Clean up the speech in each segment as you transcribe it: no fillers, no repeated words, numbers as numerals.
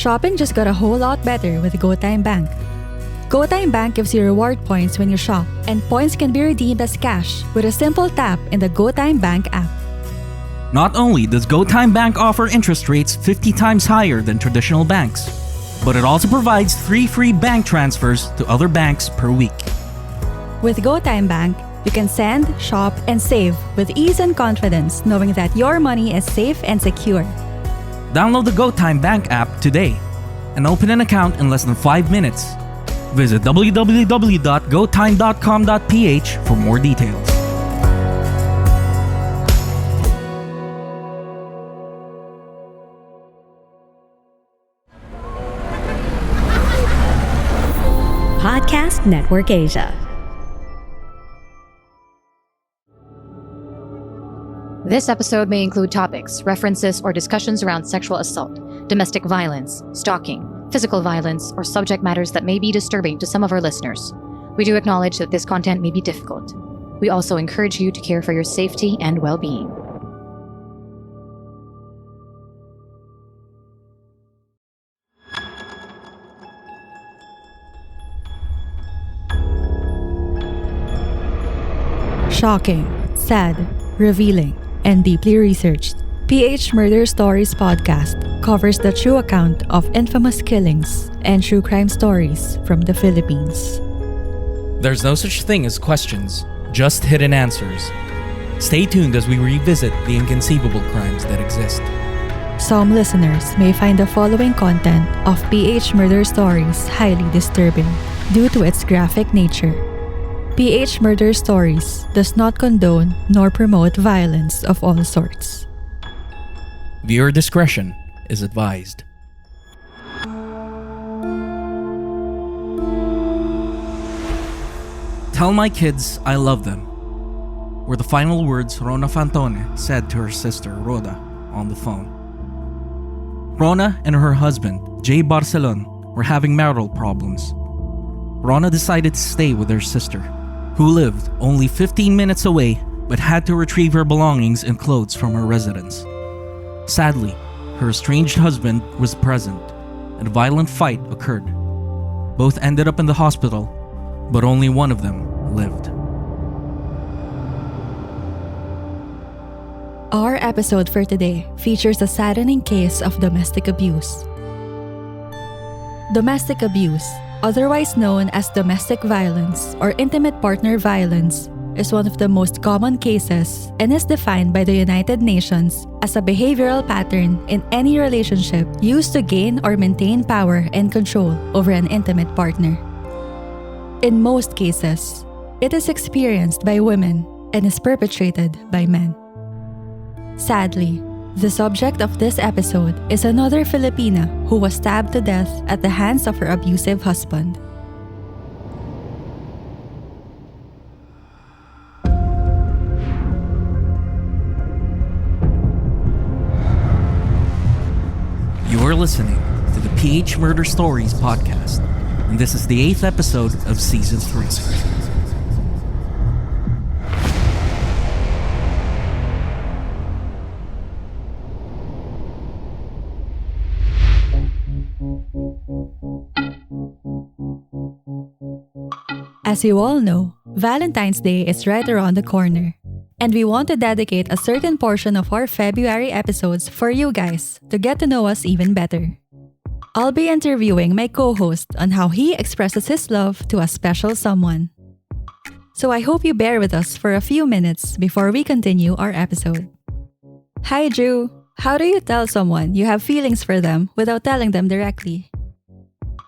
Shopping just got a whole lot better with GoTime Bank. GoTime Bank gives you reward points when you shop, and points can be redeemed as cash with a simple tap in the GoTime Bank app. Not only does GoTime Bank offer interest rates 50 times higher than traditional banks, but it also provides 3 free bank transfers to other banks per week. With GoTime Bank, you can send, shop, and save with ease and confidence, knowing that your money is safe and secure. Download the GoTime Bank app today and open an account in less than 5 minutes. Visit www.gotime.com.ph for more details. Podcast Network Asia. This episode may include topics, references, or discussions around sexual assault, domestic violence, stalking, physical violence, or subject matters that may be disturbing to some of our listeners. We do acknowledge that this content may be difficult. We also encourage you to care for your safety and well-being. Shocking, sad, revealing, and deeply researched, PH Murder Stories podcast covers the true account of infamous killings and true crime stories from the Philippines. There's no such thing as questions, just hidden answers. Stay tuned as we revisit the inconceivable crimes that exist. Some listeners may find the following content of PH Murder Stories highly disturbing due to its graphic nature. PH Murder Stories does not condone nor promote violence of all sorts. Viewer discretion is advised. Tell my kids I love them were the final words Rhona Fantone said to her sister Rhoda on the phone. Rhona and her husband, Barcelon, were having marital problems. Rhona decided to stay with her sister, who lived only 15 minutes away but had to retrieve her belongings and clothes from her residence. Sadly, her estranged husband was present, and a violent fight occurred. Both ended up in the hospital, but only one of them lived. Our episode for today features a saddening case of domestic abuse. Domestic abuse, otherwise known as domestic violence or intimate partner violence, is one of the most common cases and is defined by the United Nations as a behavioral pattern in any relationship used to gain or maintain power and control over an intimate partner. In most cases, it is experienced by women and is perpetrated by men. Sadly, the subject of this episode is another Filipina who was stabbed to death at the hands of her abusive husband. You are listening to the PH Murder Stories podcast, and this is the 8th episode of Season 3. As you all know, Valentine's Day is right around the corner, and we want to dedicate a certain portion of our February episodes for you guys to get to know us even better. I'll be interviewing my co-host on how he expresses his love to a special someone. So I hope you bear with us for a few minutes before we continue our episode. Hi Drew! How do you tell someone you have feelings for them without telling them directly?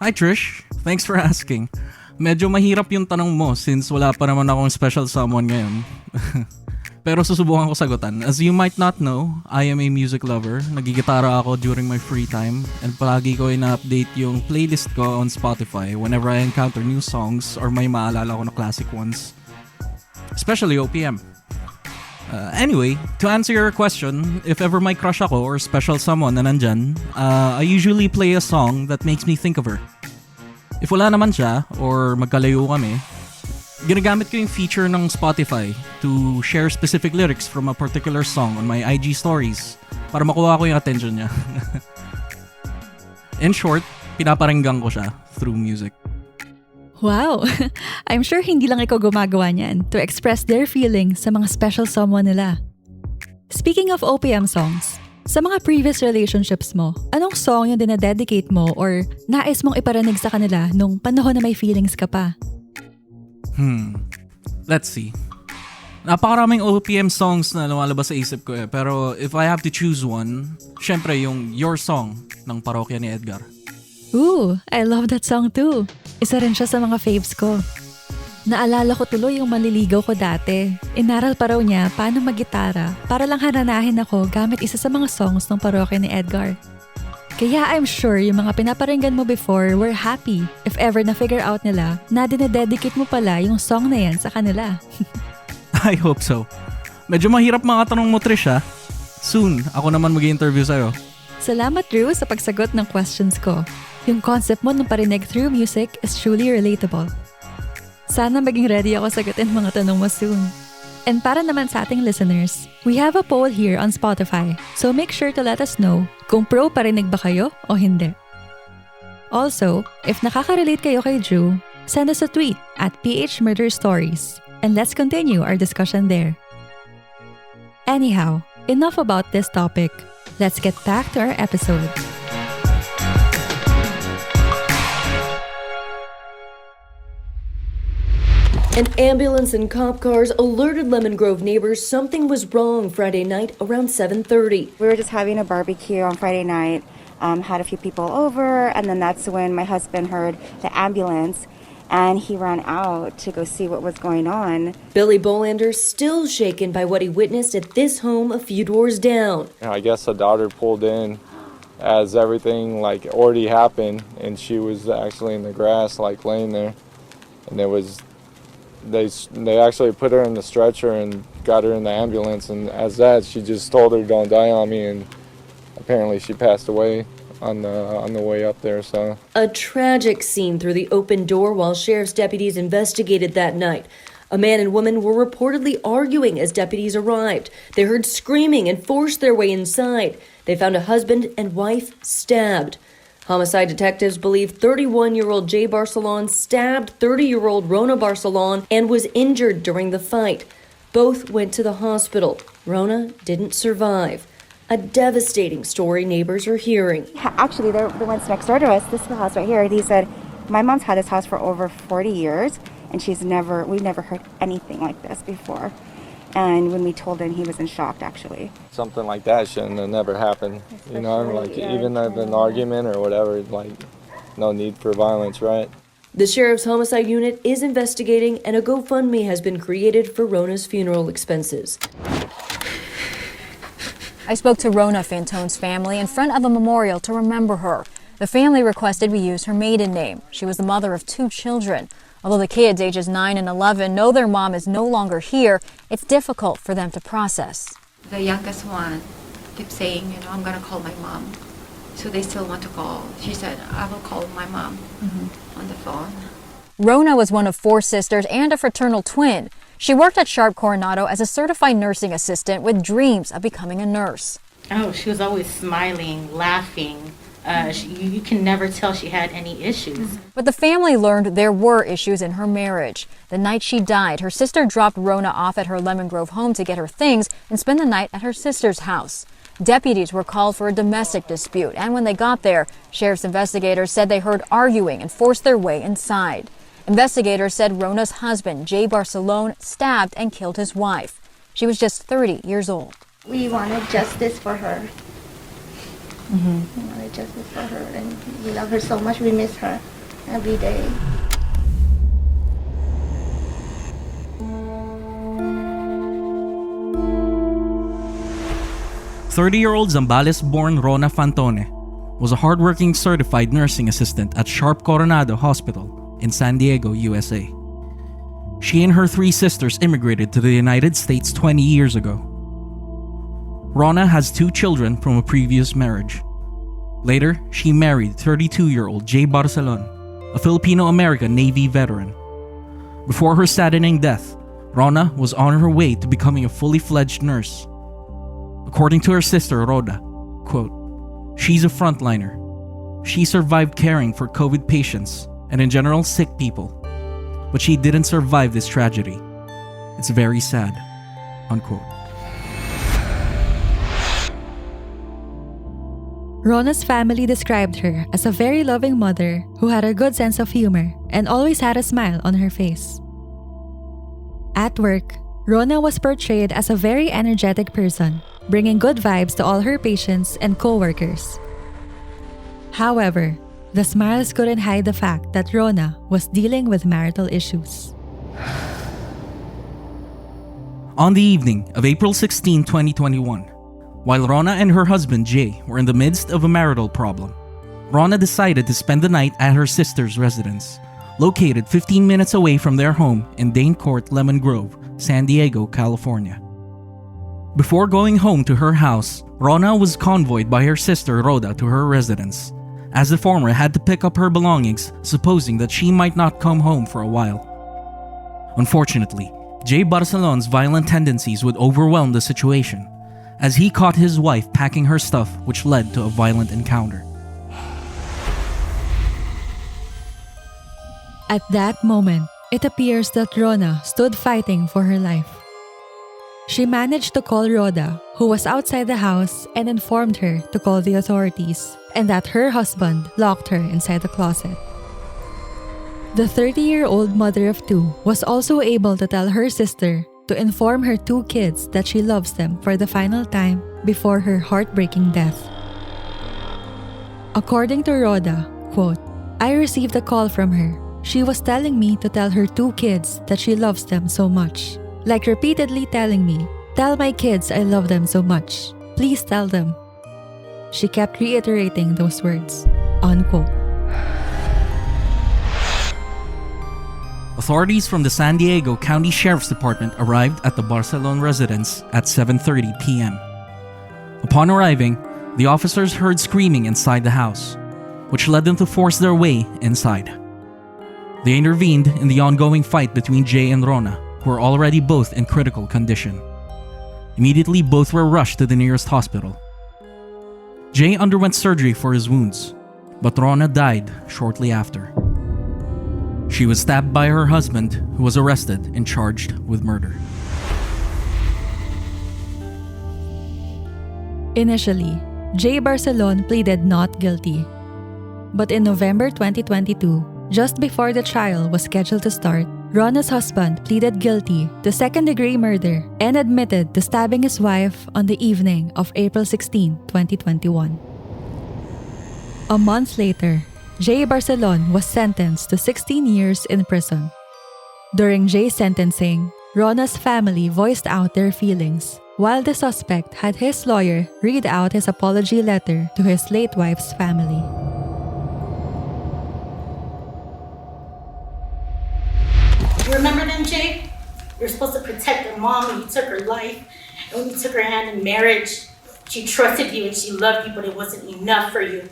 Hi Trish, thanks for asking. Medyo mahirap yung tanong mo since wala pa naman akong special someone ngayon. Pero susubukan ko sagutan. As you might not know, I am a music lover. Nagigitara ako during my free time and palagi ko ina-update yung playlist ko on Spotify whenever I encounter new songs or may maalala ko na classic ones. Especially OPM. Anyway, to answer your question, if ever may crush ako or special someone na nandyan, I usually play a song that makes me think of her. If wala naman siya or magkalayo kami, ginagamit ko yung feature ng Spotify to share specific lyrics from a particular song on my IG stories para makuha ko yung attention niya. In short, pinaparinggan ko siya through music. Wow! I'm sure hindi lang ikaw gumagawa niyan to express their feelings sa mga special someone nila. Speaking of OPM songs, sa mga previous relationships mo, anong song yung dinededicate mo or nais mong iparinig sa kanila nung panahon na may feelings ka pa? Let's see. Napakaraming OPM songs na lumalabas sa isip ko pero if I have to choose one, syempre yung Your Song ng Parokya ni Edgar. Ooh, I love that song too. Isa rin siya sa mga faves ko. Naalala ko tuloy yung manliligaw ko dati. Inaral pa raw niya paano maggitara para lang hananahin ako gamit isa sa mga songs ng Parokya ni Edgar. Kaya I'm sure yung mga pinaparinggan mo before were happy if ever na-figure out nila na dinededicate mo pala yung song na yan sa kanila. I hope so. Medyo mahirap mga tanong mo, Trish ha. Soon, ako naman mag-i-interview sa'yo. Salamat, Drew, sa pagsagot ng questions ko. Yung concept mo ng parinig through music is truly relatable. Sana maging ready ako sagutin mga tanong mo soon. And para naman sa ating listeners, we have a poll here on Spotify, so make sure to let us know kung pro parinig ba kayo o hindi. Also, if nakaka-relate kayo kay Drew, send us a tweet at phmurderstories and let's continue our discussion there. Anyhow, enough about this topic. Let's get back to our episode. An ambulance and cop cars alerted Lemon Grove neighbors something was wrong Friday night around 7:30. We were just having a barbecue on Friday night, had a few people over, and then that's when my husband heard the ambulance, and he ran out to go see what was going on. Billy Bolander still shaken by what he witnessed at this home a few doors down. I guess the daughter pulled in as everything like already happened, and she was actually in the grass like laying there, and it was they actually put her in the stretcher and got her in the ambulance, and as that she just told her don't die on me, and apparently she passed away on the way up there. So a tragic scene through the open door while sheriff's deputies investigated that night. A man and woman were reportedly arguing as deputies arrived. They heard screaming and forced their way inside. They found a husband and wife stabbed. Homicide detectives believe 31-year-old Jay Barcelon stabbed 30-year-old Rhona Barcelon and was injured during the fight. Both went to the hospital. Rhona didn't survive. A devastating story neighbors are hearing. Actually, they're the ones next door to us. This is the house right here. He said, my mom's had this house for over 40 years, and we've never heard anything like this before. And when we told him, he was in shock, actually. something like that shouldn't have never happened. You know, like even if an argument or whatever, like no need for violence, right? The Sheriff's Homicide Unit is investigating, and a GoFundMe has been created for Rhona's funeral expenses. I spoke to Rhona Fantone's family in front of a memorial to remember her. The family requested we use her maiden name. She was the mother of 2 children. Although the kids, ages 9 and 11, know their mom is no longer here, it's difficult for them to process. The youngest one kept saying, I'm going to call my mom. So they still want to call. She said, I will call my mom on the phone. Rhona was one of 4 sisters and a fraternal twin. She worked at Sharp Coronado as a certified nursing assistant with dreams of becoming a nurse. Oh, she was always smiling, laughing. You can never tell she had any issues. But the family learned there were issues in her marriage. The night she died, her sister dropped Rhona off at her Lemon Grove home to get her things and spend the night at her sister's house. Deputies were called for a domestic dispute, and when they got there, sheriff's investigators said they heard arguing and forced their way inside. Investigators said Rhona's husband, Jay Barcelon, stabbed and killed his wife. She was just 30 years old. We wanted justice for her. We wanted justice for her, and we love her so much. We miss her every day. "30-year-old Zambales-born Rhona Fantone was a hardworking certified nursing assistant at Sharp Coronado Hospital in San Diego, USA. She and her 3 sisters immigrated to the United States 20 years ago. Rhona has 2 children from a previous marriage. Later, she married 32-year-old Jay Barcelon, a Filipino-American Navy veteran. Before her saddening death, Rhona was on her way to becoming a fully fledged nurse. According to her sister, Rhoda, quote, "She's a frontliner. she survived caring for COVID patients and in general sick people. But she didn't survive this tragedy. It's very sad." Unquote. Rhona's family described her as a very loving mother who had a good sense of humor and always had a smile on her face. At work, Rhona was portrayed as a very energetic person, bringing good vibes to all her patients and co-workers. However, the smiles couldn't hide the fact that Rhona was dealing with marital issues. On the evening of April 16, 2021, while Rhona and her husband Jay were in the midst of a marital problem, Rhona decided to spend the night at her sister's residence, located 15 minutes away from their home in Dane Court, Lemon Grove, San Diego, California. Before going home to her house, Rhona was convoyed by her sister Rhoda to her residence, as the former had to pick up her belongings, supposing that she might not come home for a while. Unfortunately, Jay Barcelon's violent tendencies would overwhelm the situation, as he caught his wife packing her stuff, which led to a violent encounter. At that moment, it appears that Rhona stood fighting for her life. She managed to call Rhoda, who was outside the house, and informed her to call the authorities and that her husband locked her inside the closet. The 30-year-old mother of two was also able to tell her sister to inform her two kids that she loves them for the final time before her heartbreaking death. According to Rhoda, quote, "I received a call from her. She was telling me to tell her two kids that she loves them so much. Like repeatedly telling me, 'Tell my kids I love them so much. Please tell them.' She kept reiterating those words." Unquote. Authorities from the San Diego County Sheriff's Department arrived at the Barcelon residence at 7:30 p.m. Upon arriving, the officers heard screaming inside the house, which led them to force their way inside. They intervened in the ongoing fight between Jay and Rhona, who were already both in critical condition. Immediately, both were rushed to the nearest hospital. Jay underwent surgery for his wounds, but Rhona died shortly after. She was stabbed by her husband, who was arrested and charged with murder. Initially, Jay Barcelon pleaded not guilty. But in November 2022, just before the trial was scheduled to start, Rhona's husband pleaded guilty to second-degree murder and admitted to stabbing his wife on the evening of April 16, 2021. A month later, Jay Barcelon was sentenced to 16 years in prison. During Jay's sentencing, Rhona's family voiced out their feelings, while the suspect had his lawyer read out his apology letter to his late wife's family. You remember them, Jay? You're supposed to protect her mom when you took her life, and when you took her hand in marriage. She trusted you and she loved you, but it wasn't enough for you.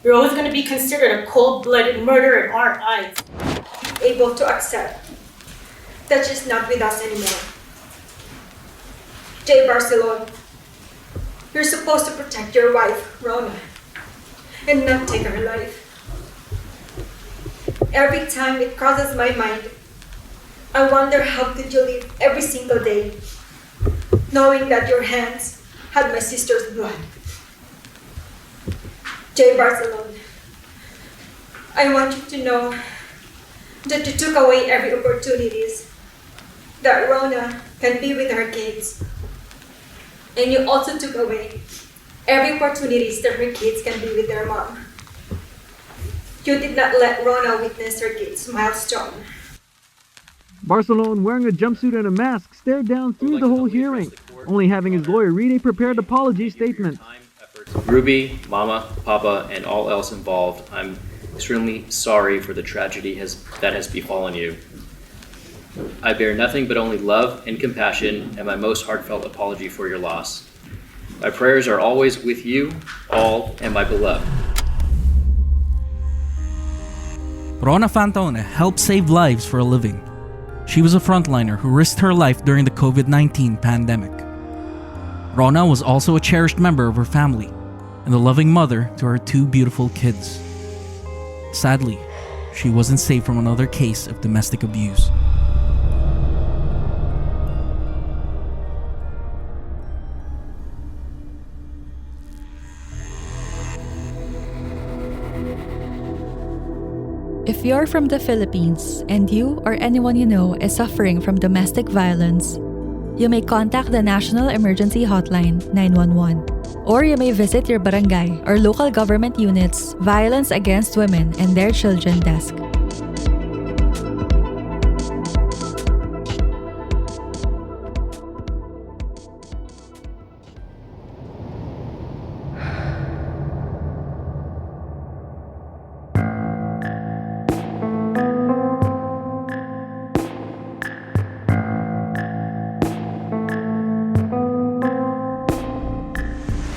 You're always going to be considered a cold-blooded murderer in our eyes. Able to accept that she's not with us anymore. Jay Barcelon, you're supposed to protect your wife, Rhona, and not take her life. Every time it crosses my mind, I wonder how could you live every single day, knowing that your hands had my sister's blood. Jay Barcelon, I want you to know that you took away every opportunities that Rhona can be with her kids. And you also took away every opportunities that her kids can be with their mom. You did not let Rhona witness her kids' milestone. Barcelon, wearing a jumpsuit and a mask, stared down through the whole hearing, only having his lawyer read a prepared apology statement. Ruby, Mama, Papa, and all else involved, I'm extremely sorry for the tragedy that has befallen you. I bear nothing but only love and compassion and my most heartfelt apology for your loss. My prayers are always with you, all, and my beloved. Rhona Fantone helped save lives for a living. She was a frontliner who risked her life during the COVID-19 pandemic. Rhona was also a cherished member of her family and a loving mother to her two beautiful kids. Sadly, she wasn't safe from another case of domestic abuse. If you're from the Philippines and you or anyone you know is suffering from domestic violence, you may contact the National Emergency Hotline 911, or you may visit your barangay or local government unit's Violence Against Women and Their Children desk.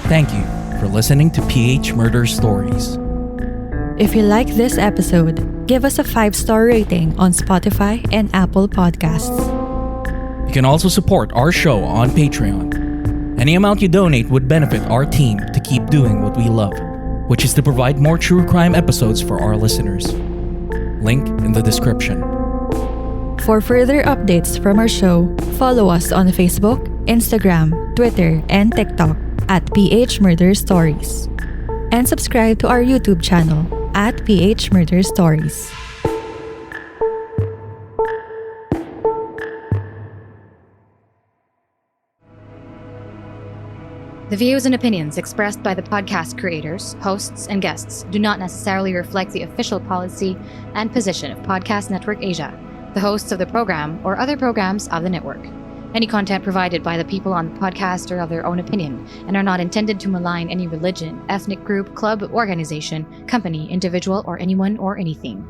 Thank you for listening to PH Murder Stories. If you like this episode, give us a 5-star rating on Spotify and Apple Podcasts. You can also support our show on Patreon. Any amount you donate would benefit our team to keep doing what we love, which is to provide more true crime episodes for our listeners. Link in the description. For further updates from our show, follow us on Facebook, Instagram, Twitter, and TikTok at PH Murder Stories. And subscribe to our YouTube channel at PH Murder Stories. The views and opinions expressed by the podcast creators, hosts, and guests do not necessarily reflect the official policy and position of Podcast Network Asia, the hosts of the program, or other programs of the network. Any content provided by the people on the podcast are of their own opinion and are not intended to malign any religion, ethnic group, club, organization, company, individual, or anyone or anything.